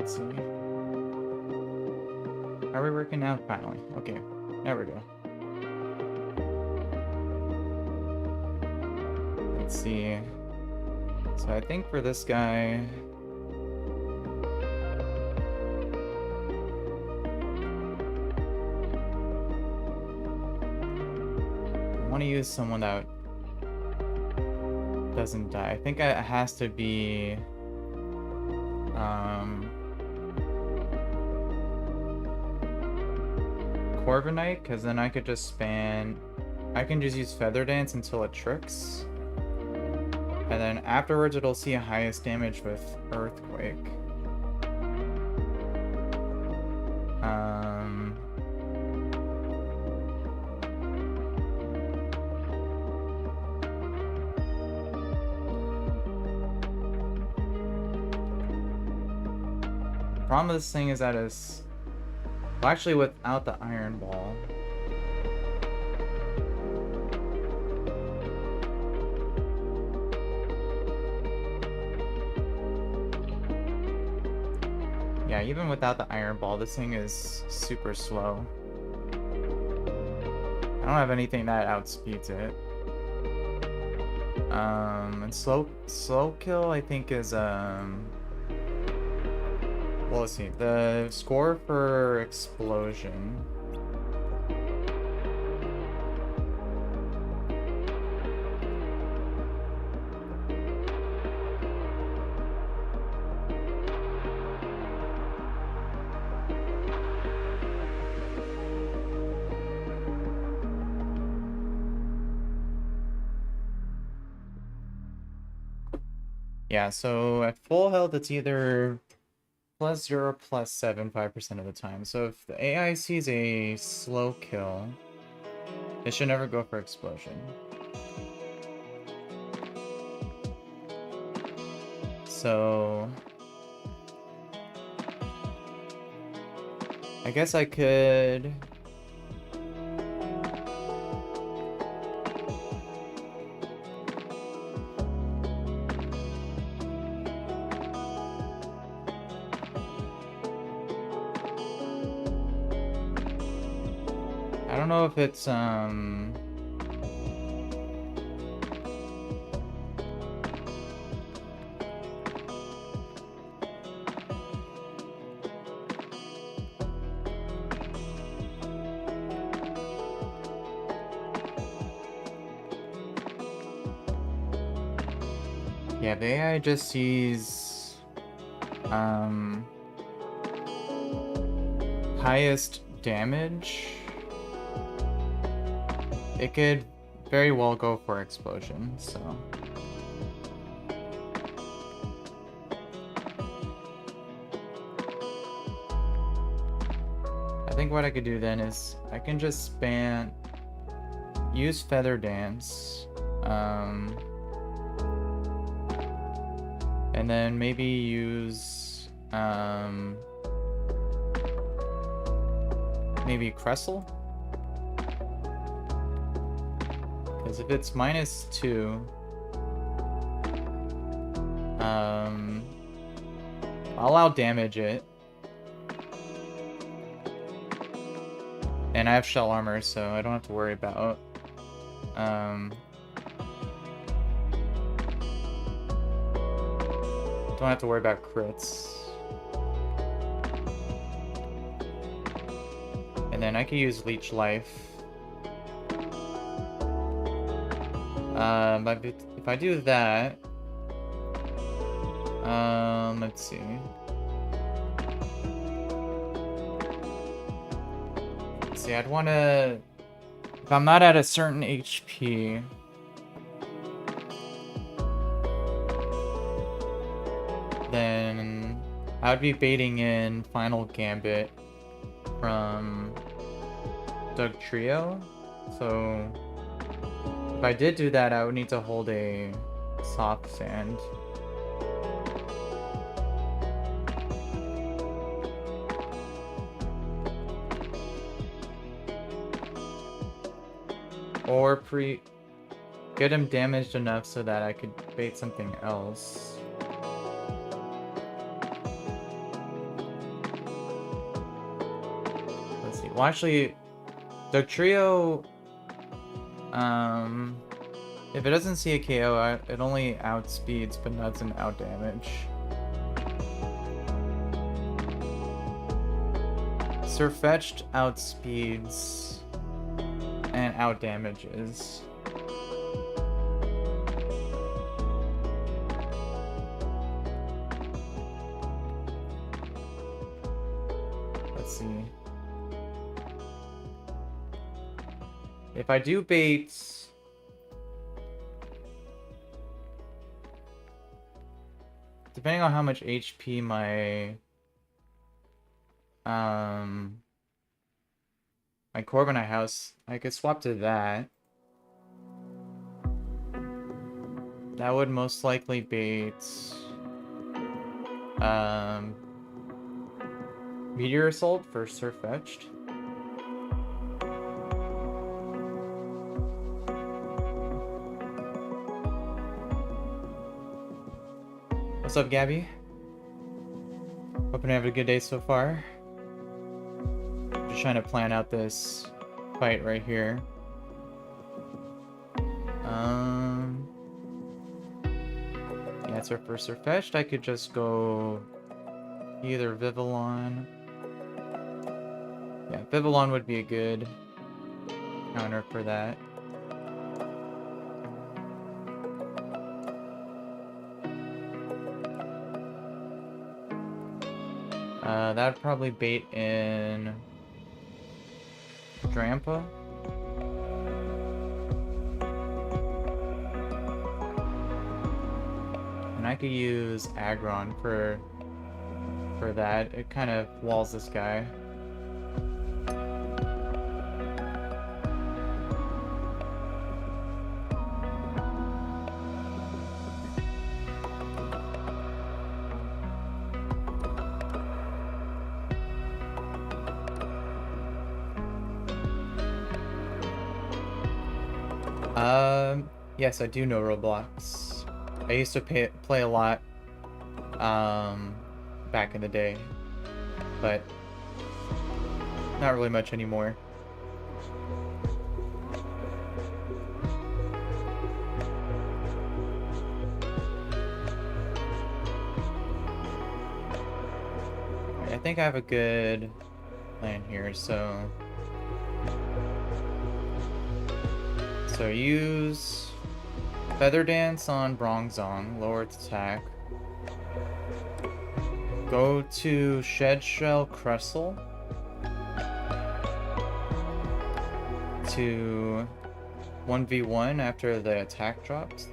Let's see. Are we working now? Finally. Okay. There we go. Let's see. So I think for this guy... I want to use someone that doesn't die. I think it has to be... Corviknight, because then I could just span... I can just use Feather Dance until it tricks. And then afterwards it'll see highest damage with Earthquake. The problem with this thing is that it's... Well, actually without the Iron Ball. Yeah, even without the Iron Ball, this thing is super slow. I don't have anything that outspeeds it. And slow kill I think is well, let's see. The score for explosion. Yeah, so at full health, it's either +0, +7, 5% of the time. So if the AI sees a slow kill, it should never go for explosion. So I guess I could... I don't know if it's, yeah, the AI just sees, highest damage. It could very well go for explosion, so... I think what I could do then is I can just use Feather Dance, and then maybe use maybe Cressel? Because if it's -2, I'll out-damage it. And I have shell armor, so I don't have to worry about... don't have to worry about crits. And then I can use Leech Life. But if I do that, let's see. Let's see, I'd want to, if I'm not at a certain HP, then I would be baiting in Final Gambit from Doug Trio, so if I did do that, I would need to hold a soft sand. Or get him damaged enough so that I could bait something else. Well, actually, Dugtrio, if it doesn't see a KO, it only outspeeds, but doesn't outdamage. Surfetched outspeeds and outdamages. Let's see. If I do bait, depending on how much HP my Corbinite house, I could swap to that. That would most likely bait Meteor Assault for Surfetched. What's up, Gabby? Hoping you have a good day so far. Just trying to plan out this fight right here. Yeah, so for Surfetched, I could just go either Vivillon. Yeah, Vivillon would be a good counter for that. That'd probably bait in Drampa. And I could use Aggron for that. It kind of walls this guy. Yes, I do know Roblox. I used to play a lot, back in the day, but not really much anymore. I think I have a good plan here, so use Feather Dance on Bronzong, lower its attack. Go to Shed Shell Crustle to 1v1 after the attack drops.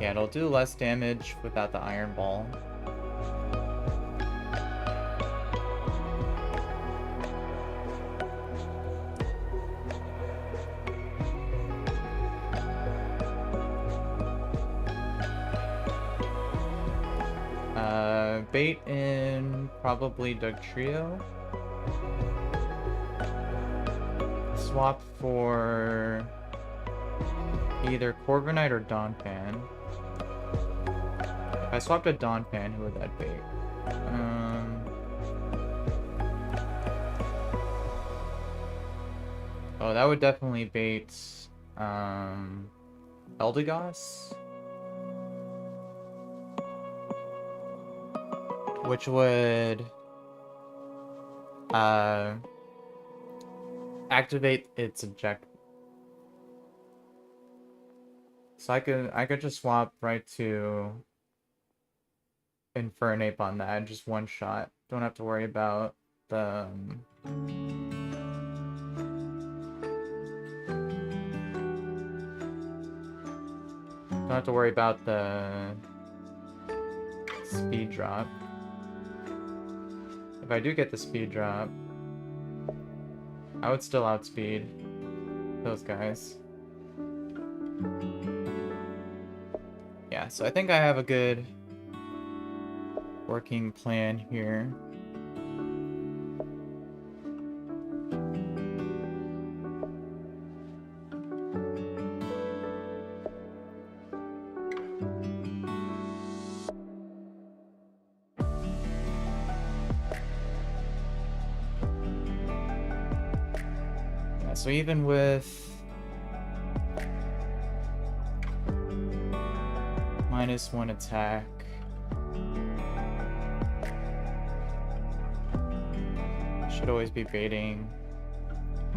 Yeah, it'll do less damage without the Iron Ball. Bait in probably Dugtrio. Swap for either Corviknight or Donphan. If I swapped a Donphan, who would that bait? Oh, that would definitely bait Eldegoss. Which would activate its objective. So I could just swap right to Infernape on that, just one shot. Don't have to worry about the don't have to worry about the speed drop. If I do get the speed drop, I would still outspeed those guys. Yeah, so I think I have a good working plan here. so even with -1 attack, should always be baiting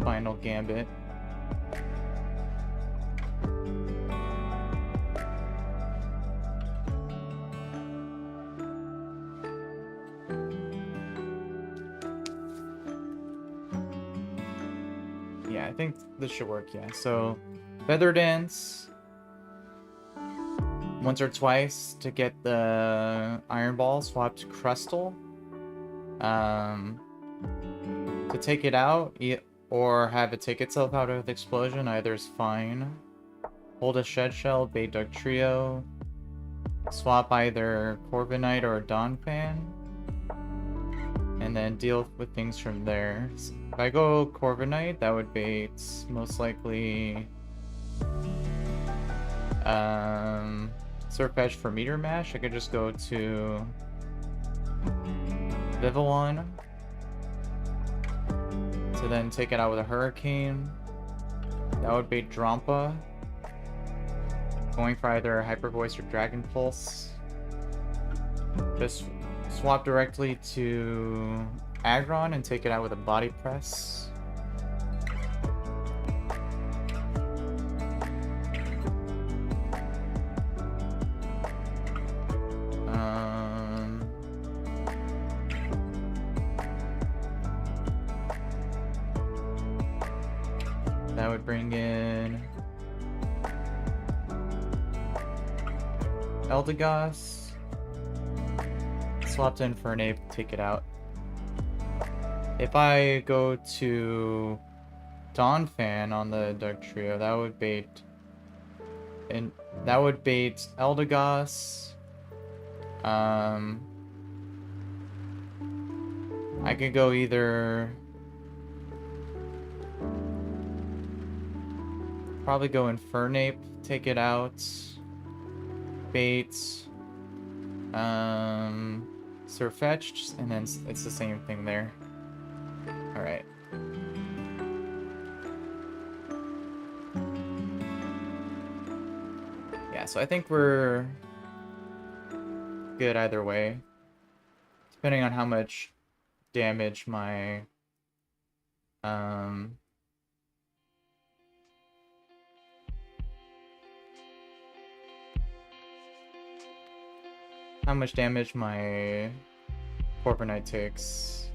final gambit. Yeah, I think this should work, yeah. So, Feather Dance once or twice to get the Iron Ball swapped to Crustal. To take it out, or have it take itself out with Explosion, either is fine. Hold a Shed Shell, bait Dark Trio. Swap either Corviknight or a Donphan. And then deal with things from there. So if I go Corviknight, that would bait most likely Surf Edge for Meteor Mash. I could just go to Vivillon to then take it out with a Hurricane. That would bait Drampa. Going for either Hyper Voice or Dragon Pulse. Just swap directly to Aggron and take it out with a Body Press. That would bring in Eldegoss. Swapped in for an Ape, take it out. If I go to Donphan on the Dark Trio, that would bait Eldegoss. I could go either probably go Infernape, take it out. Bait Surfetched, and then it's the same thing there. Alright. Yeah, so I think we're good either way. Depending on how much damage my Corviknight takes.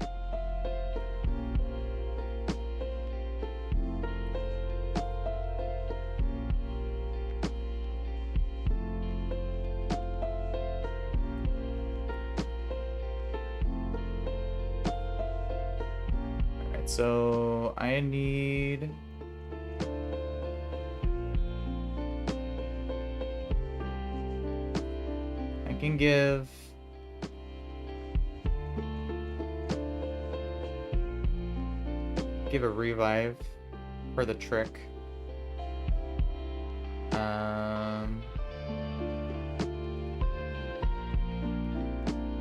Alright, so I need... I can give a revive for the trick.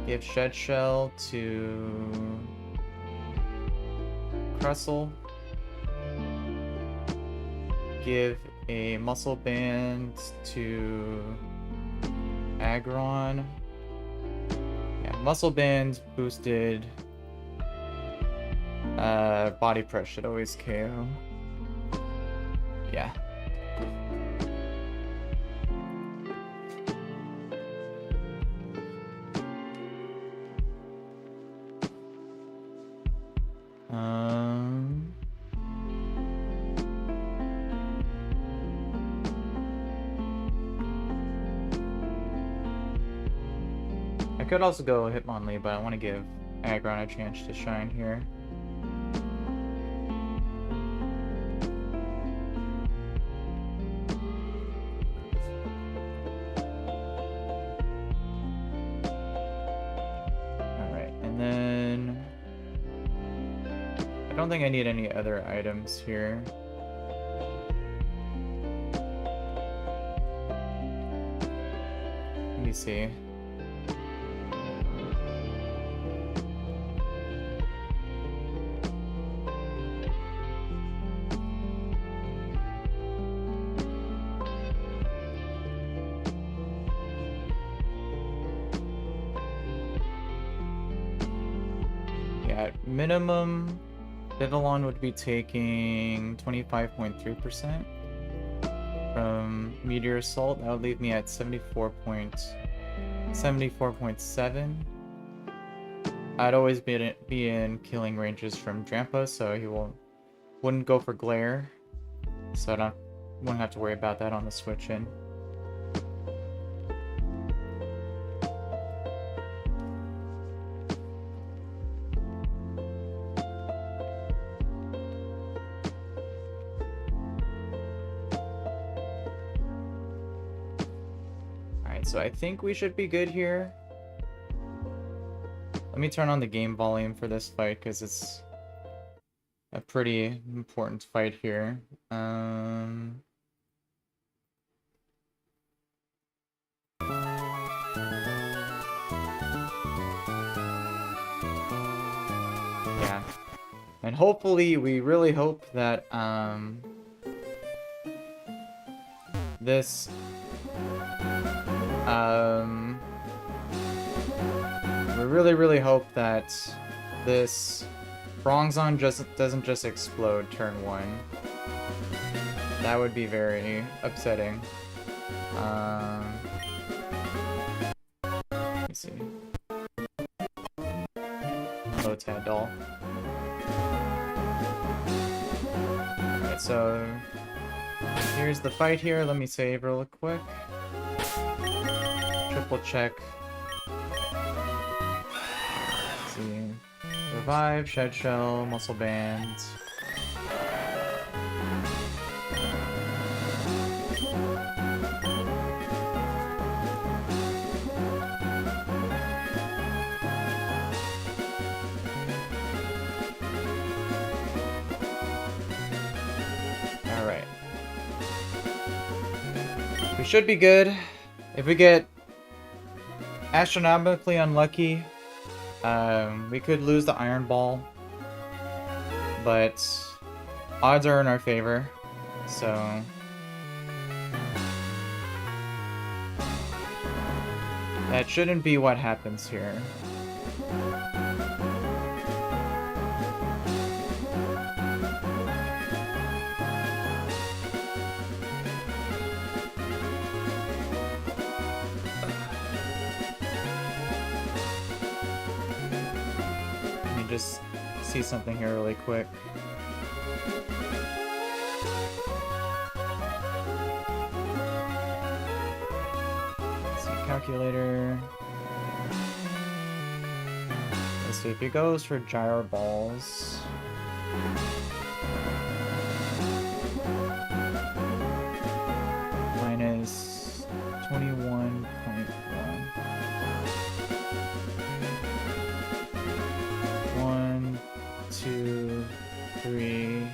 Give Shed Shell to Crustle. Give a Muscle Band to Aggron. Yeah, Muscle Band boosted Body Press should always KO. Yeah. I could also go Hitmonlee, but I want to give Aggron a chance to shine here. I don't think I need any other items here. Let me see. minimum, Vivillon would be taking 25.3% from Meteor Assault. That would leave me at 74.7. I'd always be in killing ranges from Drampa, so he wouldn't go for Glare. So I wouldn't have to worry about that on the switch in. So I think we should be good here. Let me turn on the game volume for this fight because it's a pretty important fight here. Yeah. And hopefully, we really hope that this we really hope that this Bronzong doesn't just explode turn 1. That would be very upsetting. Let me see. Tad doll. Alright, so here's the fight here. Let me save real quick. Triple check. Let's see. Revive, Shed Shell, Muscle Band. Alright. We should be good. If we get astronomically unlucky, we could lose the Iron Ball, but odds are in our favor, so that shouldn't be what happens here. Just see something here really quick. Let's see, calculator. Let's see if he goes for gyro balls. Minus 21.1. 1, 2, 3.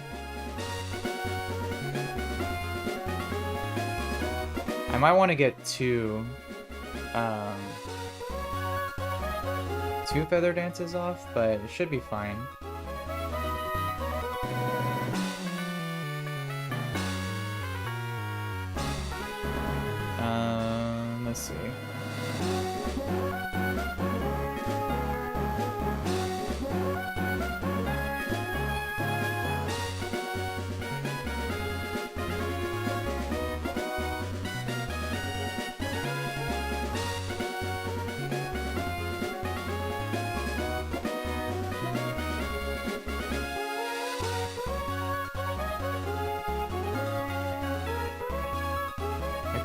I might want to get two feather dances off, but it should be fine. Let's see.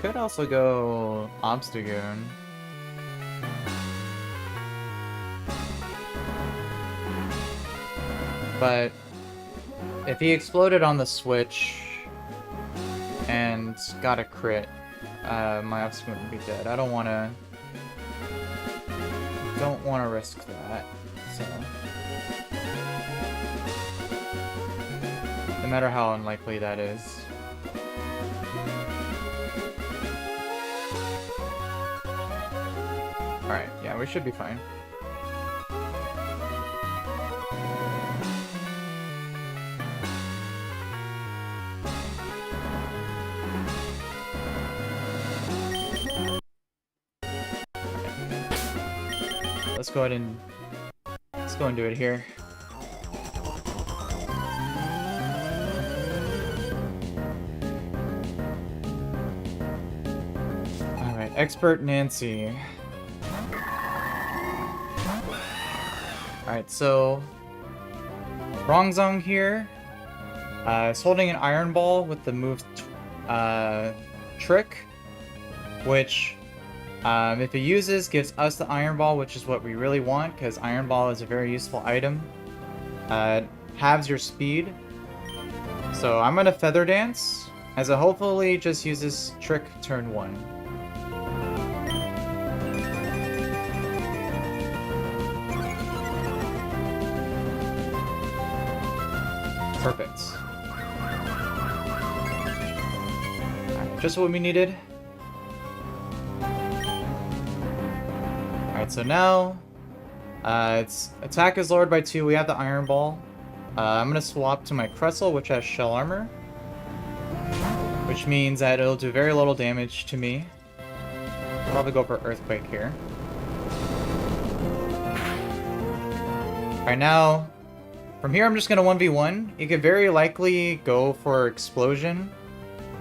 Could also go Obstagoon. But if he exploded on the switch and got a crit, my Obstagoon would be dead. I don't want to risk that. So no matter how unlikely that is. Alright, yeah, we should be fine. Let's go and do it here. Expert Nancy. Alright, so Rongzong here is holding an iron ball with the move trick, which if it uses, gives us the iron ball, which is what we really want, because iron ball is a very useful item. Halves your speed. So I'm gonna Feather Dance, as it hopefully just uses trick turn 1. Perfect. Alright, just what we needed. Alright, so now its attack is lowered by 2. We have the Iron Ball. I'm gonna swap to my Cressel, which has Shell Armor, which means that it'll do very little damage to me. Probably go for Earthquake here. Alright, now from here I'm just gonna 1v1. You could very likely go for Explosion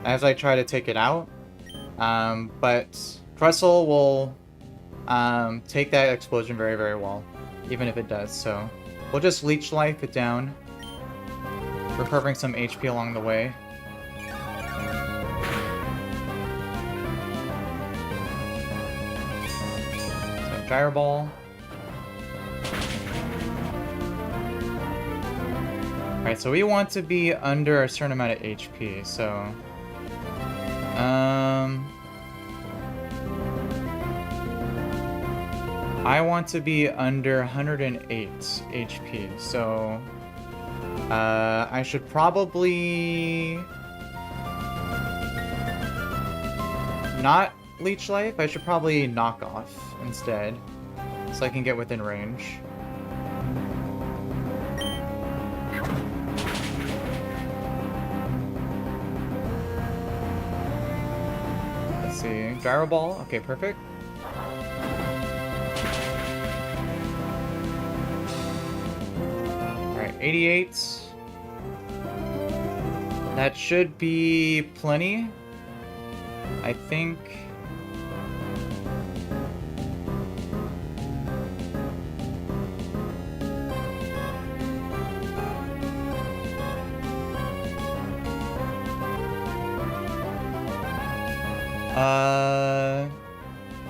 as I try to take it out, but Cressel will take that explosion very, very well, even if it does. So we'll just Leech Life it down, recovering some HP along the way. So Gyro Ball. Alright, so we want to be under a certain amount of HP, so I want to be under 108 HP, so I should probably not Leech Life. I should probably Knock Off instead, so I can get within range. Let's see, Gyro Ball. Okay, perfect. Alright, 88. That should be plenty, I think.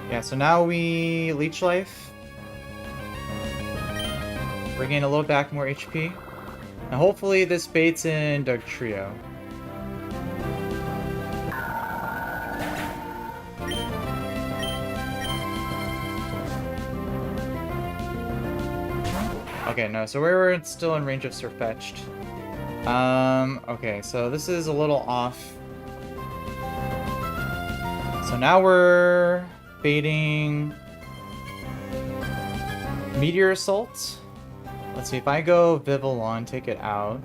Yeah, so now we Leech Life. Regain a little back more HP. Now hopefully this baits in Doug Trio. Okay, no, so we were still in range of Sirfetch'd. Okay, so this is a little off. So now we're baiting Meteor Assault. Let's see, if I go Vivillon, take it out.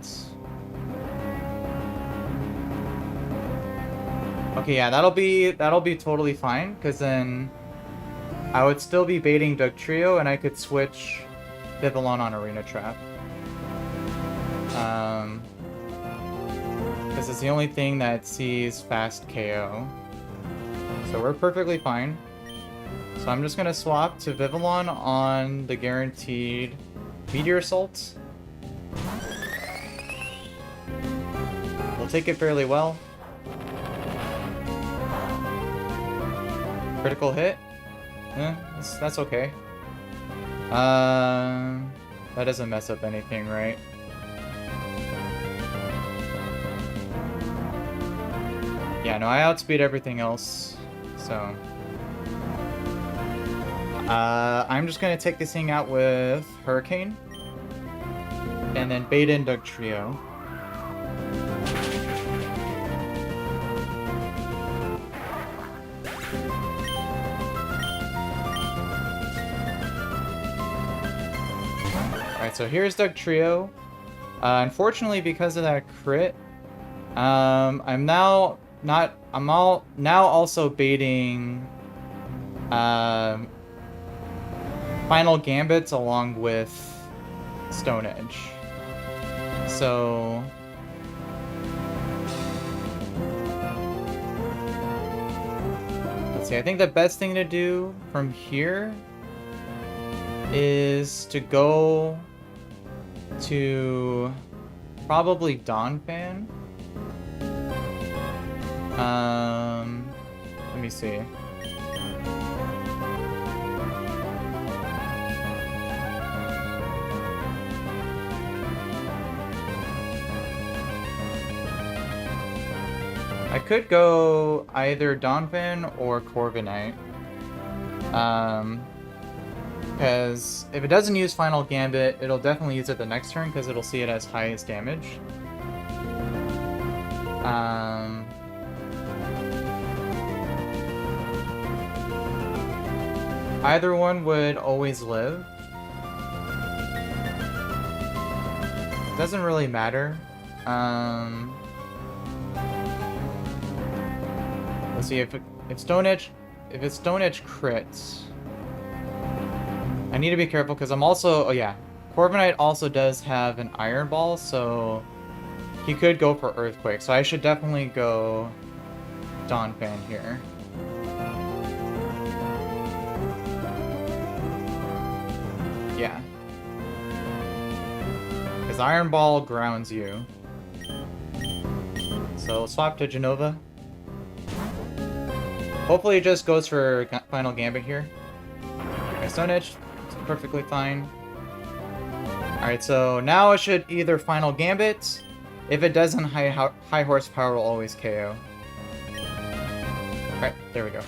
Okay, yeah, that'll be totally fine, because then I would still be baiting Doug Trio, and I could switch Vivillon on Arena Trap. Because it's the only thing that sees fast KO. So we're perfectly fine. So I'm just gonna swap to Vivillon on the guaranteed Meteor Assault. We'll take it fairly well. Critical hit? That's okay. That doesn't mess up anything, right? Yeah, no, I outspeed everything else, so I'm just gonna take this thing out with Hurricane, and then bait in Doug Trio. Alright, so here's Doug Trio. Unfortunately, because of that crit, I'm now also baiting Final Gambits along with Stone Edge. So let's see, I think the best thing to do from here is to go to probably Donphan. Let me see. I could go either Donphan or Corviknight. Because if it doesn't use Final Gambit, it'll definitely use it the next turn because it'll see it as highest damage. Either one would always live. Doesn't really matter. Let's see if Stone Edge crits. I need to be careful because I'm also, oh yeah, Corviknight also does have an Iron Ball, so he could go for Earthquake. So I should definitely go Donphan here. Yeah. Because Iron Ball grounds you. So swap to Genova. Hopefully it just goes for Final Gambit here. Okay, Stone Edge, perfectly fine. Alright, so now it should either Final Gambit. If it doesn't, high horsepower will always KO. Alright, there we go.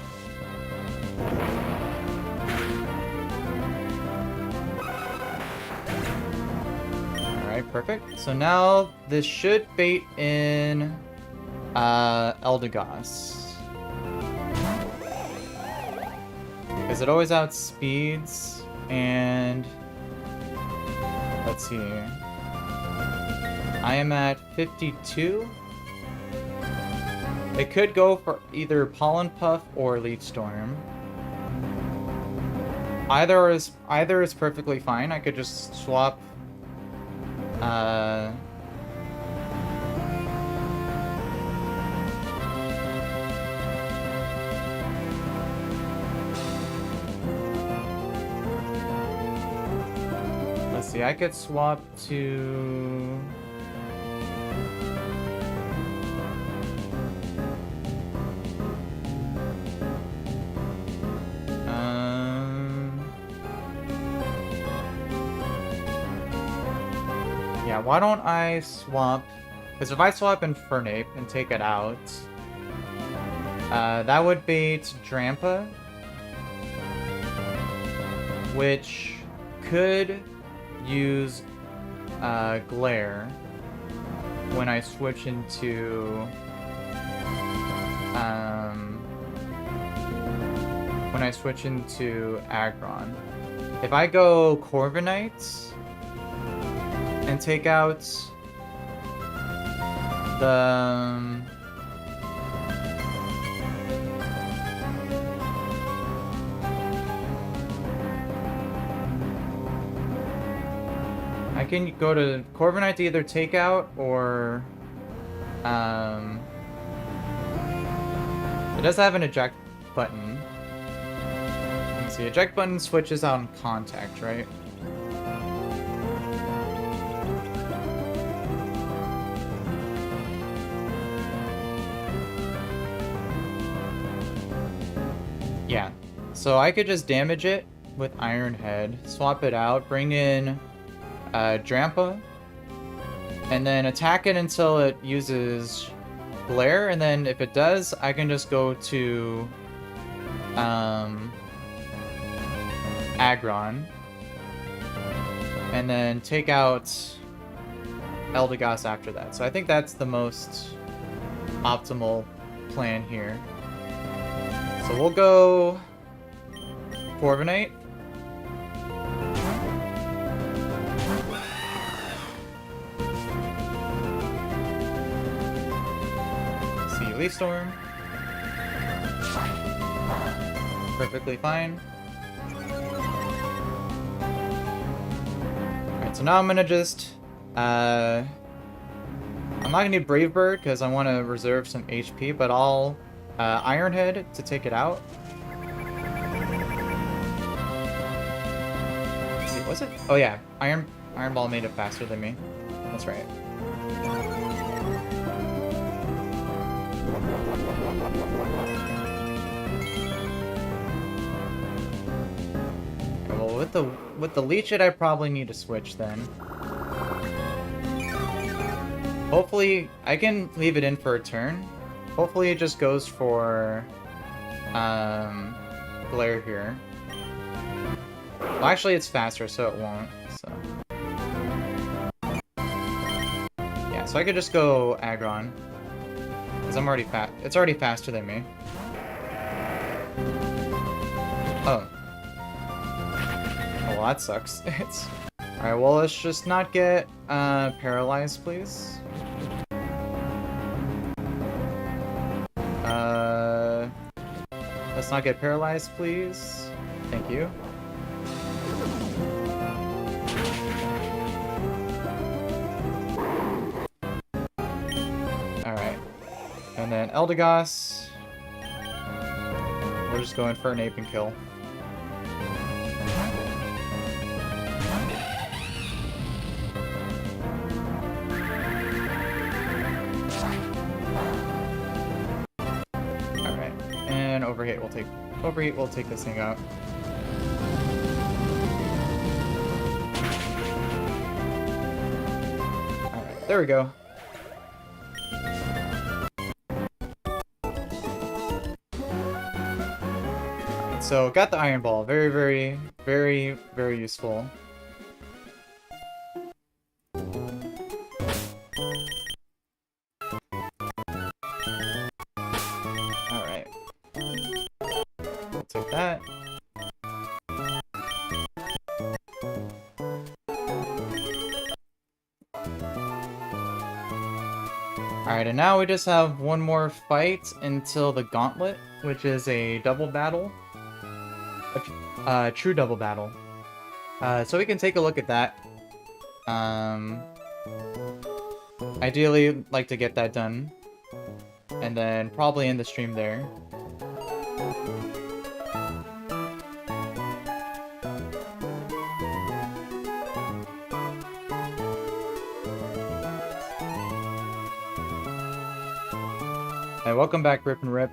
Alright, perfect. So now this should bait in Eldegoss. Because it always outspeeds, and let's see. I am at 52. It could go for either Pollen Puff or Leech Storm. Either is perfectly fine. I could just swap. Let's see, I could swap to... Yeah, why don't I swap... Because if I swap Infernape and take it out, that would bait Drampa, which could use Glare when I switch into Aggron. If I go Corviknight and take out the I can go to Corviknight to either take out or it does have an eject button. Let's see, eject button switches on contact, right? Yeah, so I could just damage it with Iron Head, swap it out, bring in Drampa, and then attack it until it uses Glare, and then if it does, I can just go to Aggron, and then take out Eldegoss after that. So I think that's the most optimal plan here. So we'll go Corviknight. See, Leaf Storm. Perfectly fine. Alright, so now I'm gonna just I'm not gonna do Brave Bird because I want to reserve some HP, but I'll Iron Head to take it out. Was it? Oh yeah, Iron Ball made it faster than me. That's right. Okay, well, with the Leech It, I probably need to switch then. Hopefully, I can leave it in for a turn. Hopefully, it just goes for Glare here. Well, actually, it's faster, so it won't. So yeah, so I could just go Aggron because I'm already fast. It's already faster than me. Oh. Well, that sucks. It's alright. Well, let's just not get paralyzed, please. Let's not get paralyzed, please. Thank you. Alright. And then Eldegoss. We're just going for an ape and kill. Alright. And Overheat will take this thing out. Alright, there we go. So, got the Iron Ball. Very, very, very, very useful. Alright. We'll take that. Alright, and now we just have one more fight until the Gauntlet, which is a double battle. A true double battle. So we can take a look at that. Ideally, like to get that done. And then probably end the stream there. Hey, welcome back, Rip and Rip.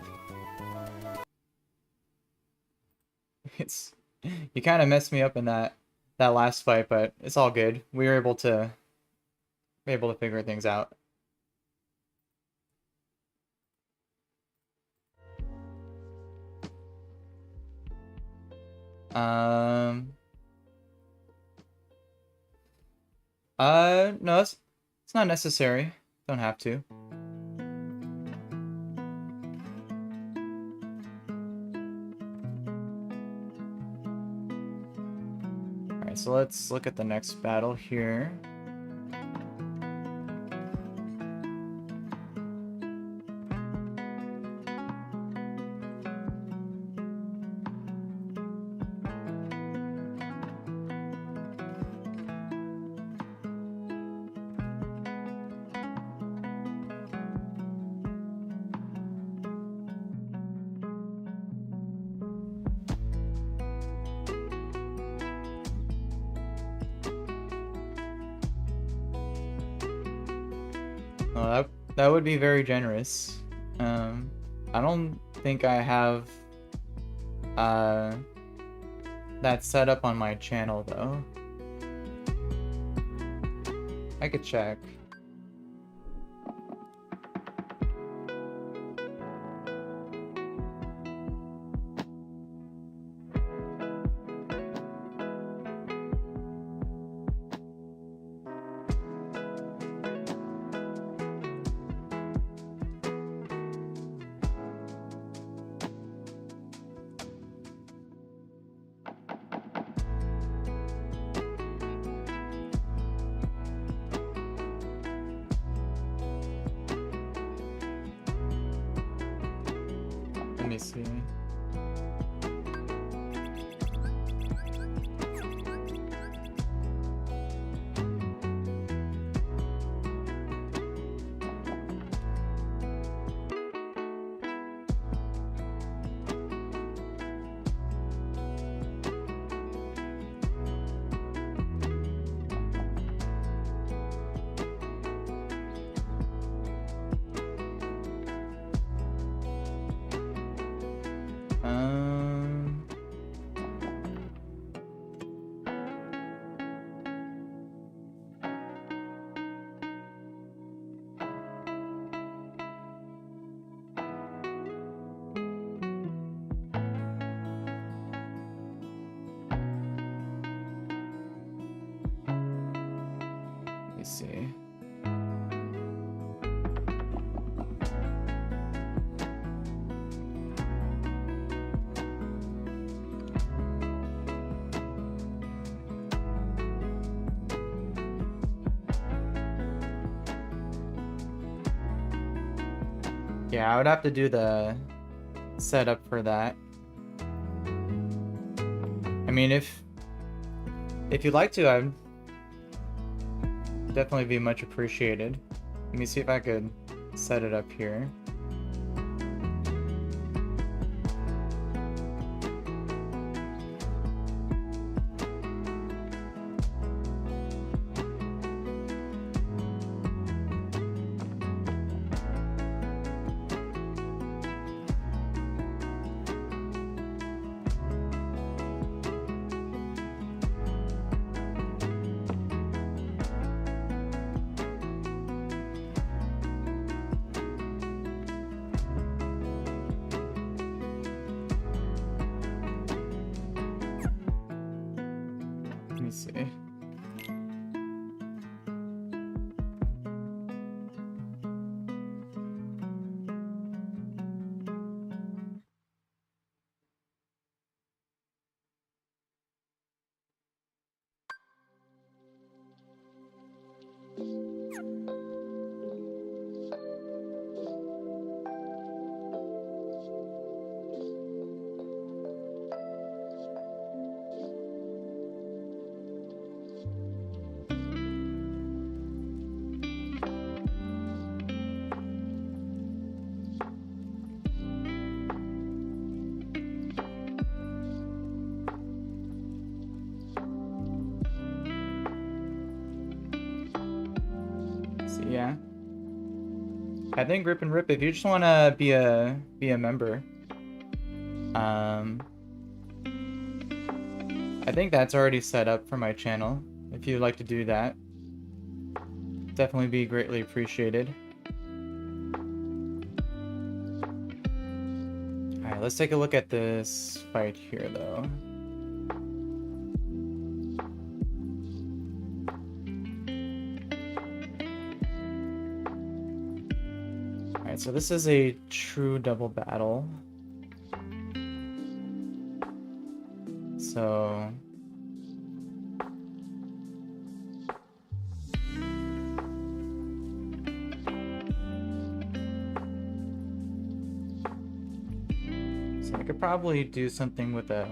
You kind of messed me up in that last fight, but it's all good. We were able to figure things out. No, it's not necessary. Don't have to. Alright, so let's look at the next battle here. Oh, that would be very generous. I don't think I have that set up on my channel though. I could check. Let me see. Yeah, I would have to do the setup for that. I mean, if you'd like to, I'd definitely be much appreciated. Let me see if I could set it up here. Let me see. Yeah. I think Rip and Rip, if you just want to be a member, I think that's already set up for my channel. If you'd like to do that, definitely be greatly appreciated. Alright, let's take a look at this fight here, though. Alright, so this is a true double battle. So... I could probably do something with a...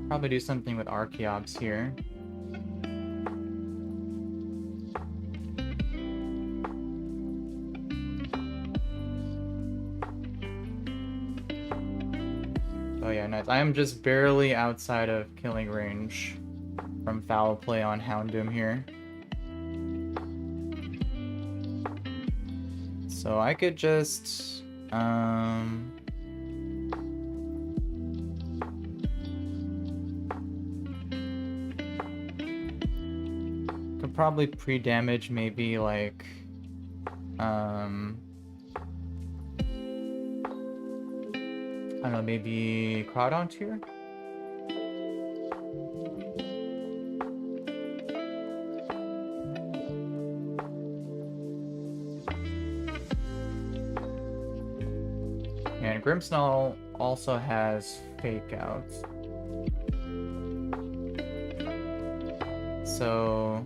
probably do something with Archeops here. Oh yeah, nice. I am just barely outside of killing range from foul play on Houndoom here. So I could just could probably pre-damage maybe like I don't know, maybe Crawdont here? And Grimmsnarl also has fake outs. So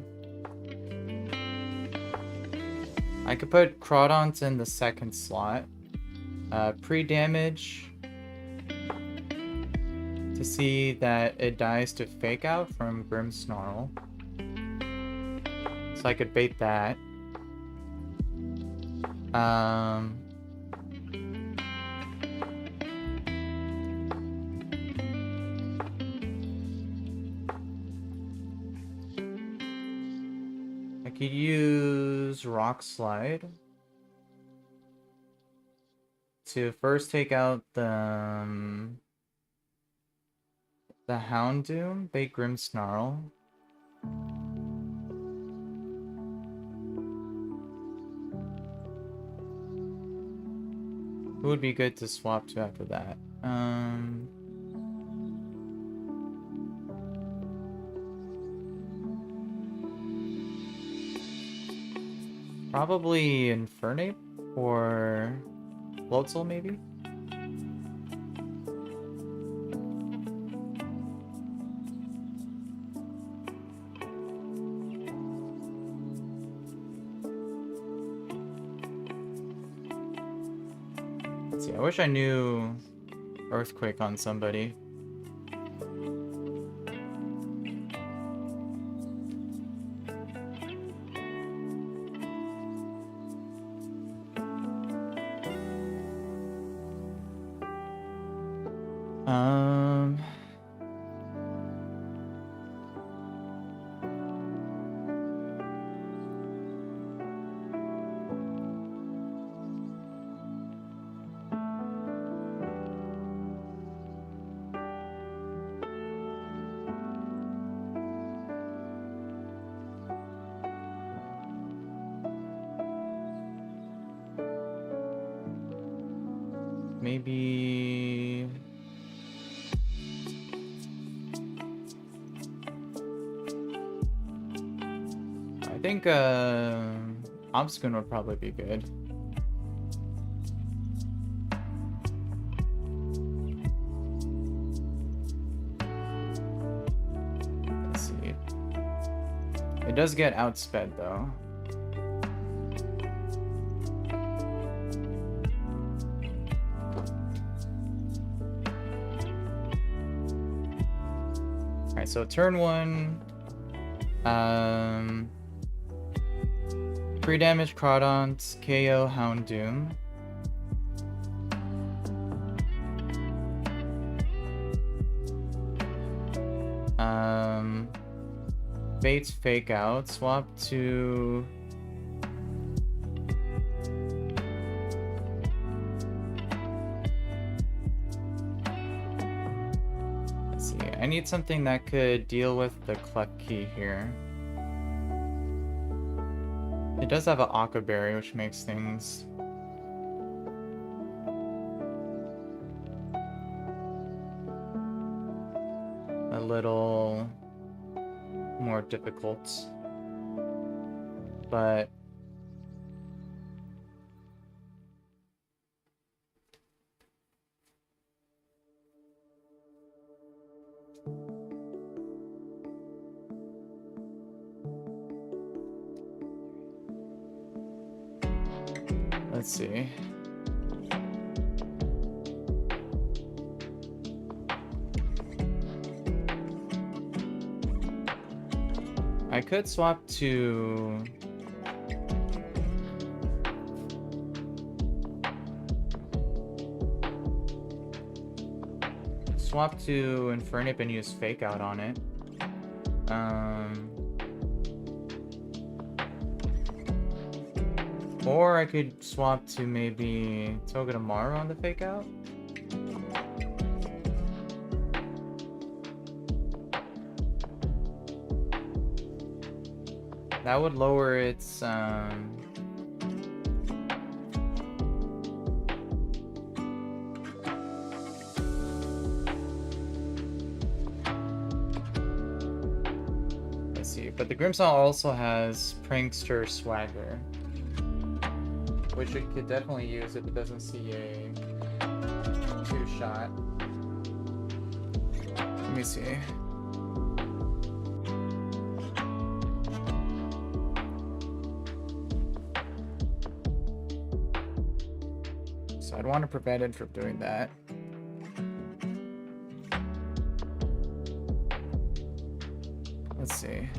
I could put Crawdont in the second slot. Pre-damage to see that it dies to fake out from Grimmsnarl. So I could bait that. I could use Rock Slide to first take out the Houndoom, bait Grimmsnarl. Who would be good to swap to after that? Probably Infernape or Floatzel, maybe? Let's see, I wish I knew Earthquake on somebody. Maybe... I think Obscune would probably be good. Let's see. It does get outsped though. Alright, so turn 1. 3 damage Crawdons, KO Houndoom. Fate's Fake Out, swap to... Let's see, I need something that could deal with the Clef Key here. It does have an Aqua Berry, which makes things a little more difficult, but let's see. I could swap to... Swap to Infernip and use Fake Out on it. Or I could swap to maybe Togedemaru on the Fake Out. That would lower its let's see, but the Grimmsnarl also has Prankster Swagger, which it could definitely use if it doesn't see a 2-shot. Let me see. So I'd want to prevent it from doing that. Let's see.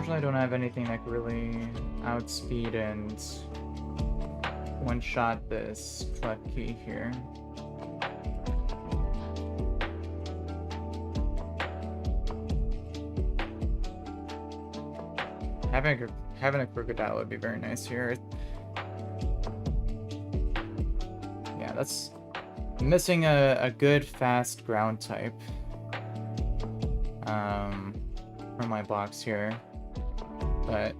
Unfortunately, I don't have anything that could really outspeed and one-shot this Klefki here. Having a crocodile would be very nice here. Yeah, that's missing a good fast ground type from my box here, but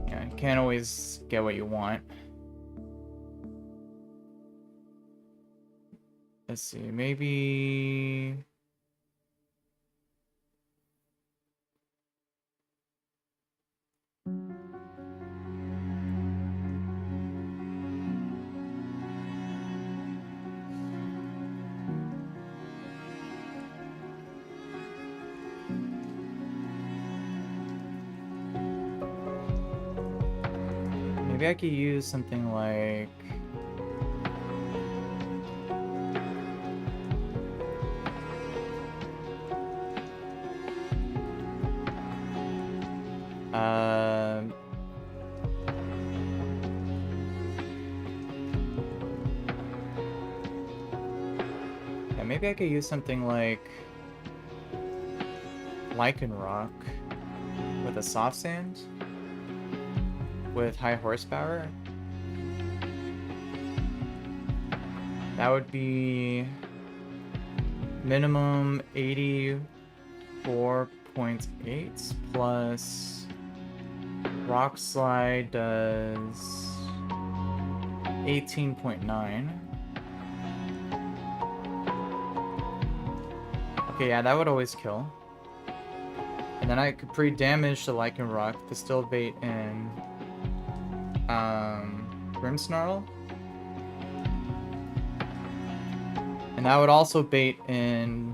yeah, you can't always get what you want. Let's see, maybe I could use something like yeah, maybe I could use something like Lichen Rock with a soft sand with high horsepower. That would be minimum 84.8 plus Rock Slide does 18.9. Okay, yeah, that would always kill. And then I could pre-damage the Lichen Rock to still bait in Grimmsnarl. And that would also bait in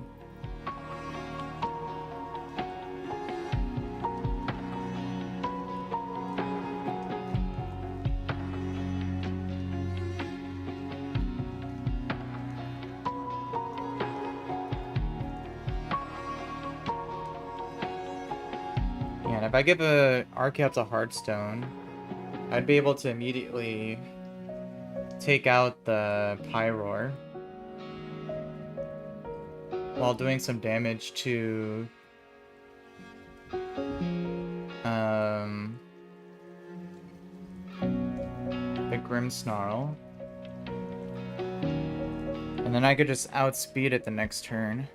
yeah, and if I give a Archaeop to Heartstone, I'd be able to immediately take out the Pyroar while doing some damage to the Grimmsnarl. And then I could just outspeed it the next turn.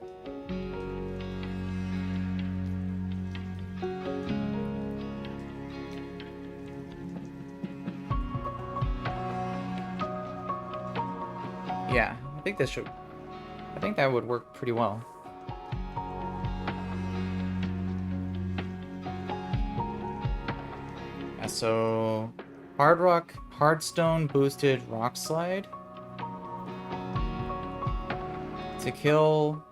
Yeah, I think that would work pretty well. Yeah, so Hardstone boosted Rock Slide to kill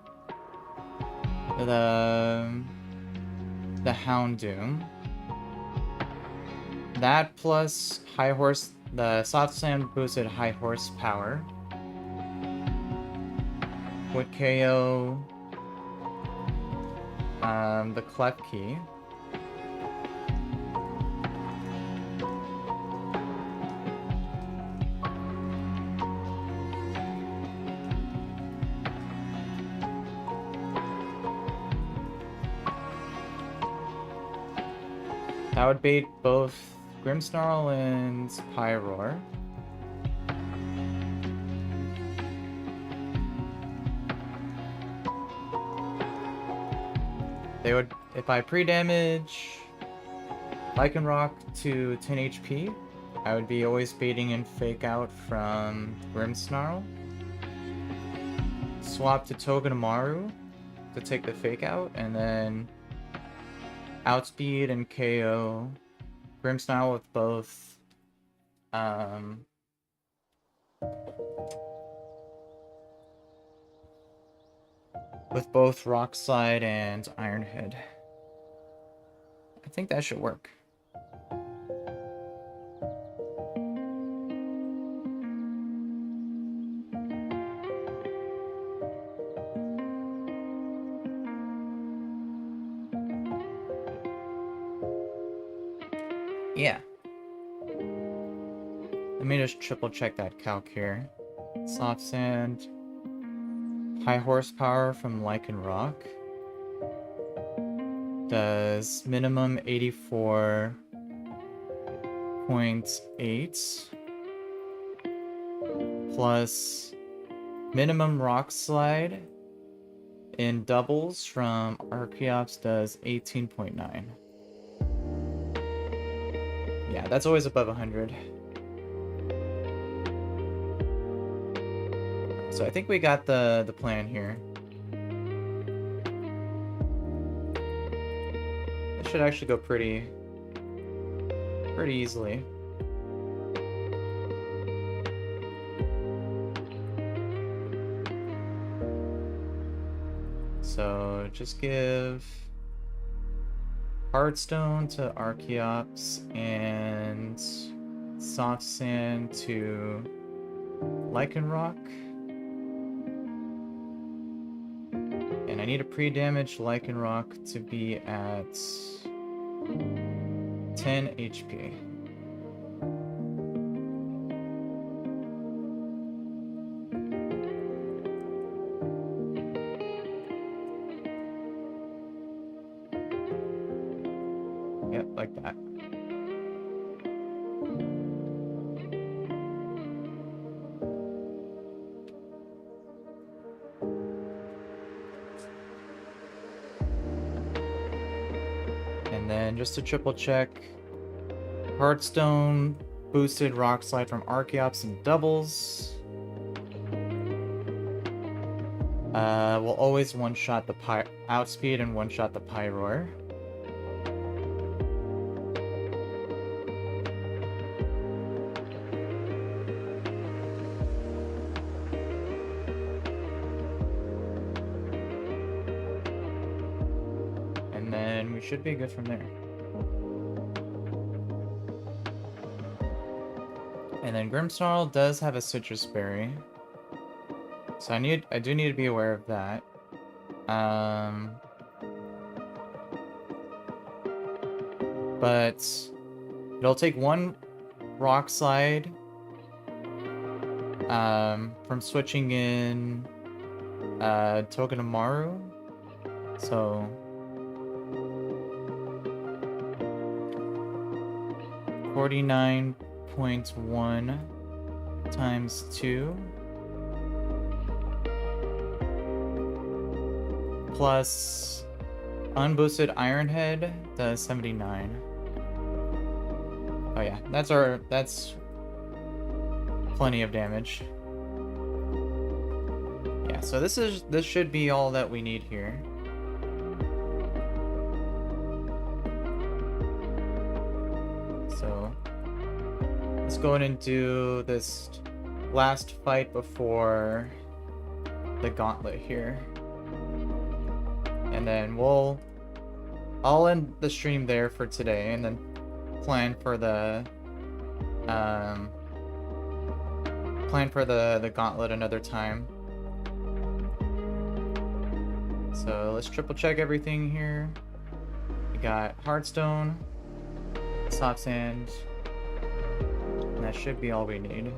the Houndoom. That plus the Soft Sand boosted high horsepower would KO the Klefki. That would bait both Grimmsnarl and Pyroar. They would, if I pre-damage Lycanroc to 10 HP, I would be always baiting in Fake Out from Grimmsnarl. Swap to Togedemaru to take the Fake Out, and then outspeed and KO Grimmsnarl with both Rock Slide and Iron Head. I think that should work. Yeah. Let me just triple check that calc here. Soft sand. High horsepower from Lichen Rock. Does minimum 84.8. Plus minimum rock slide in doubles from Archeops does 18.9. Yeah, that's always above 100. So I think we got the plan here. It should actually go pretty easily. So just give hardstone to Archeops and soft sand to Lichen Rock. And I need a pre-damaged Lichen Rock to be at 10 HP. Yep, like that. And then just to triple check, Hearthstone boosted Rock Slide from Archeops and doubles. We'll always one-shot the Outspeed and one-shot the Pyroar. And then we should be good from there. And then Grimmsnarl does have a Citrus Berry. So I do need to be aware of that. But it'll take one Rock Slide from switching in Togedemaru. So 49.1 times 2 plus unboosted Iron Head does 79. Oh yeah, that's plenty of damage. Yeah, so this should be all that we need here. So let's go in and do this last fight before the gauntlet here. And then I'll end the stream there for today and then plan for the gauntlet another time. So let's triple check everything here. We got Hearthstone, Soft Sand, and that should be all we need.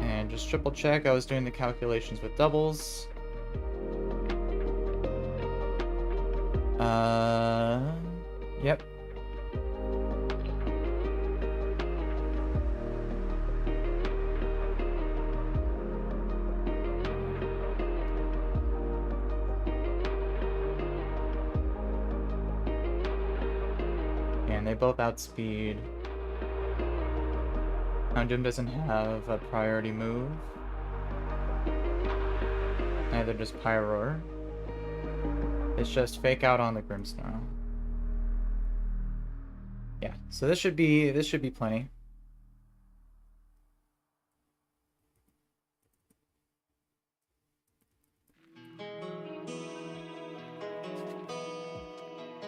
And just triple check, I was doing the calculations with doubles. Yep. And they both outspeed. Houndoom doesn't have a priority move. Neither does Pyroar. It's just fake out on the Grimmsnarl. Yeah, so this should be plenty.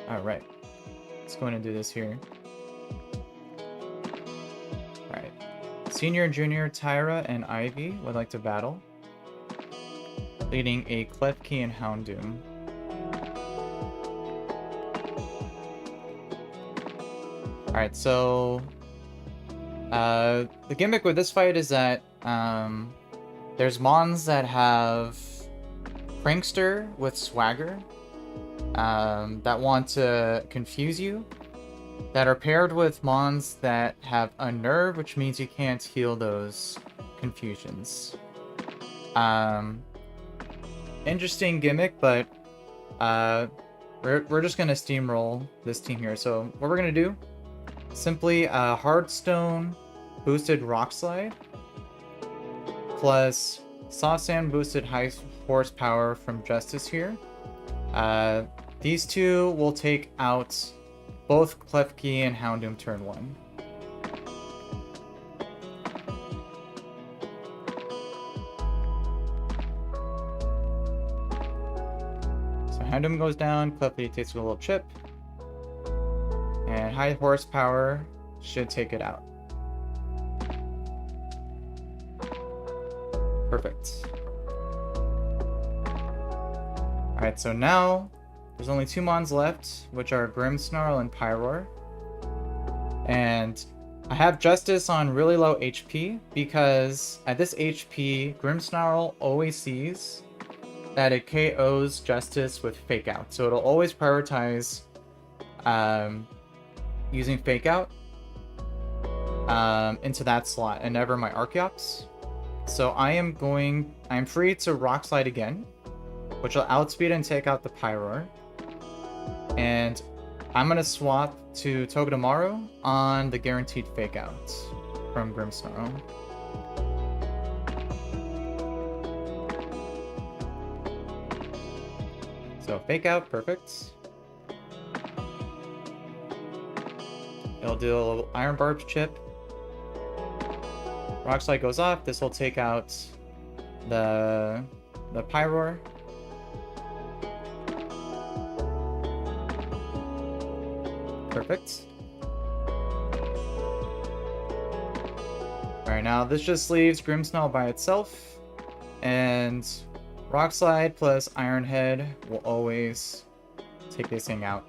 Alright. Let's go in and do this here. Alright. Senior and Junior Tyra and Ivy would like to battle, leading a Klefki and Houndoom. Alright, so the gimmick with this fight is that there's mons that have Prankster with Swagger that want to confuse you, that are paired with mons that have Unnerve, which means you can't heal those confusions. Interesting gimmick, but we're just gonna steamroll this team here. So what we're gonna do, simply Hardstone boosted Rock Slide plus Soft Sand boosted High Horsepower from Justice here. These two will take out both Klefki and Houndoom turn 1. So Houndoom goes down, Klefki takes a little chip, and High Horsepower should take it out. Perfect. Alright, so now there's only 2 mons left, which are Grimmsnarl and Pyroar. And I have Justice on really low HP because at this HP, Grimmsnarl always sees that it KOs Justice with Fake Out. So it'll always prioritize using Fake Out into that slot and never my Archeops. So I'm free to Rock Slide again, which will outspeed and take out the Pyroar. And I'm gonna swap to Togedemaru on the guaranteed Fake Out from Grimmsnarl. So Fake Out, perfect. It'll do a little Iron Barb chip. Rock Slide goes off. This will take out the Pyroar. Perfect. Alright, now this just leaves Grimmsnarl by itself, and Rock Slide plus Iron Head will always take this thing out.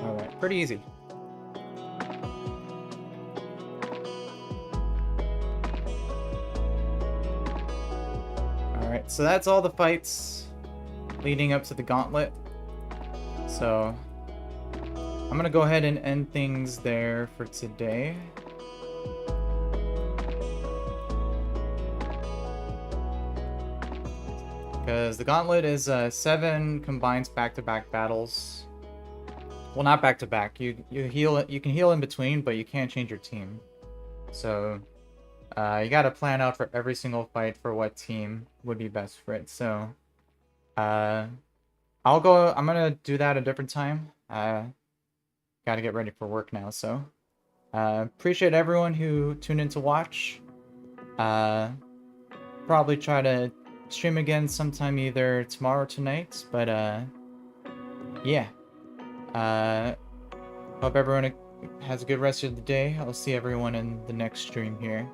Alright, pretty easy. Alright, so that's all the fights leading up to the gauntlet. So I'm gonna go ahead and end things there for today. Because the gauntlet is 7 combines back-to-back battles. Well, not back-to-back. You heal. You can heal in between, but you can't change your team. So you gotta plan out for every single fight for what team would be best for it. So I'm gonna do that a different time. Gotta get ready for work now. So appreciate everyone who tuned in to watch. Probably try to stream again sometime either tomorrow or tonight. But yeah. Hope everyone has a good rest of the day. I'll see everyone in the next stream here.